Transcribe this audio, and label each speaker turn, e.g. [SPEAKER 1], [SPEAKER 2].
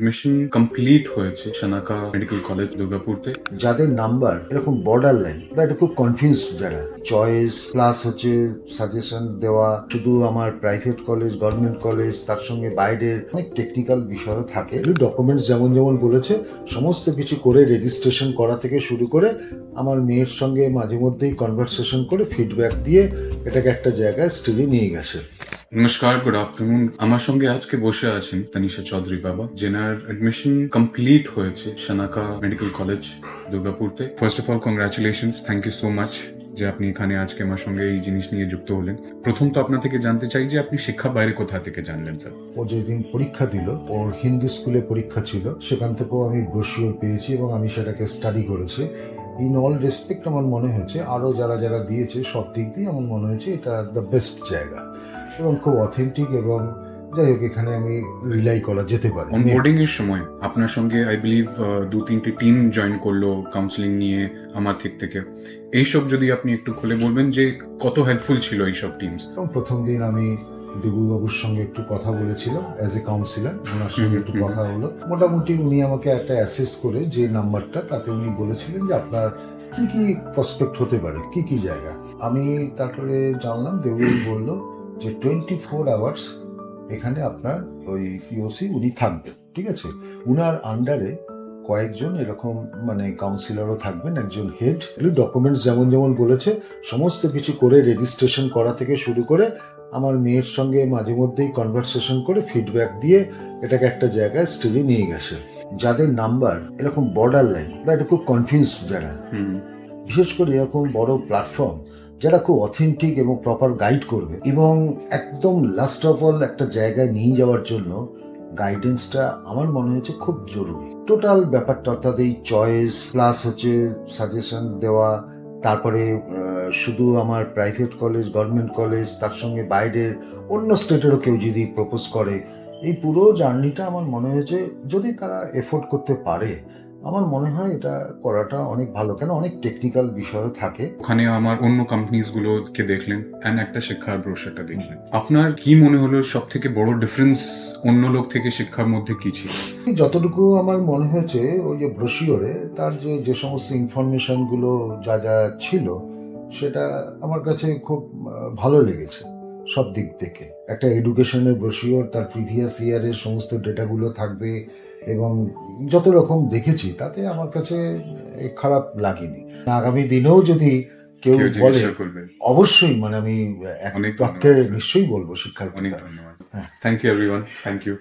[SPEAKER 1] Admission complete হয়েছে শানাকা medical college দুর্গাপুরতে।
[SPEAKER 2] যাদের নাম্বার এরকম বর্ডার লাইন বা এটা খুব কনফিউজড, যারা চয়েস প্লাস হচ্ছে সাজেশন দেওয়া, শুধু আমার প্রাইভেট কলেজ, গভর্নমেন্ট কলেজ, তার সঙ্গে বাইরের অনেক টেকনিক্যাল বিষয়ও থাকে। ডকুমেন্টস যেমন যেমন বলেছে সমস্ত কিছু করে রেজিস্ট্রেশন করা থেকে শুরু করে আমার মেয়ের সঙ্গে মাঝে মধ্যেই কনভারসেশন করে ফিডব্যাক দিয়ে এটাকে একটা জায়গায় স্টেজে নিয়ে গেছে।
[SPEAKER 1] নমস্কার, গুড আফটারনুন। আমার সঙ্গে আজকে বসে আছেন তানিশা চৌধুরী বাবা, যেনার এডমিশন কমপ্লিট হয়েছে শানাকা মেডিকেল কলেজ দুর্গাপুরতে। First of all congratulations, thank you so much যে আপনি এখানে আজকে আমার সঙ্গে এই জিনিস নিয়ে যুক্ত হলেন। প্রথম তো আপনার থেকে জানতে চাই যে আপনি শিক্ষা বাইরে কোথা থেকে জানলেন স্যার?
[SPEAKER 2] ও যেদিন পরীক্ষা দিল, ওর হিন্দু স্কুলে পরীক্ষা ছিল, সেখান থেকেও আমি ব্রোশিওর পেয়েছি এবং আমি সেটাকে স্টাডি করেছি। ইন অল রেসপেক্ট আমার মনে হয়েছে আরও যারা যারা দিয়েছে সব দিক দিয়ে আমার মনে হয়েছে এটা দ্য বেস্ট জায়গা এবং খুব অথেন্টিক, এবং যাই হোক এখানে আমি রিলাই করা যেতে পারে।
[SPEAKER 1] অনবোর্ডিং এর সময় আপনার সঙ্গে আই বিলিভ 2-3টি টিম জয়েন করলো কাউন্সিলিং নিয়ে আমার থেকে। এইসব যদি আপনি একটু খুলে বলবেন যে কত হেল্পফুল ছিল এইসব টিমস।
[SPEAKER 2] এবং প্রথম দিন আমি দেবুবাবুর সঙ্গে একটু কথা বলেছিলাম অ্যাজ এ কাউন্সিলর, ওনার সঙ্গে একটু কথা হলো। মোটামুটি উনি আমাকে একটা অ্যাসেস করে যে নাম্বারটা, তাতে উনি বলেছিলেন যে আপনার কি কি প্রসপেক্ট হতে পারে, কি কি জায়গা। আমি তারপরে জানলাম, দেবুবাবু বললো যে 24 আওয়ার্স এখানে আপনার ওই পিওসি উনি থাকবেন, ঠিক আছে। উনার আন্ডারে কয়েকজন এরকম মানে কাউন্সিলরও থাকবেন, একজন হেড। ডকুমেন্টস যেমন যেমন বলেছে সমস্ত কিছু করে রেজিস্ট্রেশন করা থেকে শুরু করে আমার মেয়ের সঙ্গে মাঝে মধ্যেই কনভারসেশন করে ফিডব্যাক দিয়ে এটাকে একটা জায়গায় স্টেজে নিয়ে গেছে। যাদের নাম্বার এরকম বর্ডার লাইন বা এটা খুব কনফিউজড, যারা বিশেষ করে এরকম বড় প্ল্যাটফর্ম, যারা খুব অথেন্টিক এবং প্রপার গাইড করবে এবং একদম লাস্ট অফ অল একটা জায়গায় নিয়ে যাওয়ার জন্য গাইডেন্সটা আমার মনে হয়েছে খুব জরুরি। টোটাল ব্যাপারটা অর্থাৎ এই চয়েস প্লাস হচ্ছে সাজেশন দেওয়া, তারপরে শুধু আমার প্রাইভেট কলেজ, গভর্নমেন্ট কলেজ, তার সঙ্গে বাইরের অন্য স্টেটেরও কেউ যদি প্রপোজ করে, এই পুরো জার্নিটা আমার মনে হয়েছে যদি তারা এফোর্ড করতে পারে, আমার মনে হয় এটা করাটা অনেক ভালো। কেন অনেক টেকনিক্যাল বিষয়ও থাকে।
[SPEAKER 1] ওখানে আমার অন্য কোম্পানিজ গুলোকে দেখলেন এন্ড একটা শিক্ষার ব্রোশারটা দেখলেন, আপনার কি মনে হলো সব থেকে বড় ডিফারেন্স অন্য লোক থেকে শিক্ষার মধ্যে কি ছিল?
[SPEAKER 2] যতটুকু আমার মনে হয়েছে ওই যে ব্রোশিওরে তার যে সমস্ত ইনফরমেশনগুলো যা যা ছিল, সেটা আমার কাছে খুব ভালো লেগেছে সব দিক থেকে। একটা এডুকেশনের ব্রোশিওর, তার প্রিভিয়াস ইয়ারের সমস্ত ডেটাগুলো থাকবে এবং যত রকম দেখেছি তাতে আমার কাছে খারাপ লাগেনি। আগামী দিনেও যদি কেউ বলে, অবশ্যই মানে আমি এক বাক্যে নিশ্চয়ই বলবো শিক্ষার কথা।
[SPEAKER 1] অনেক ধন্যবাদ। Thank you everyone, thank you.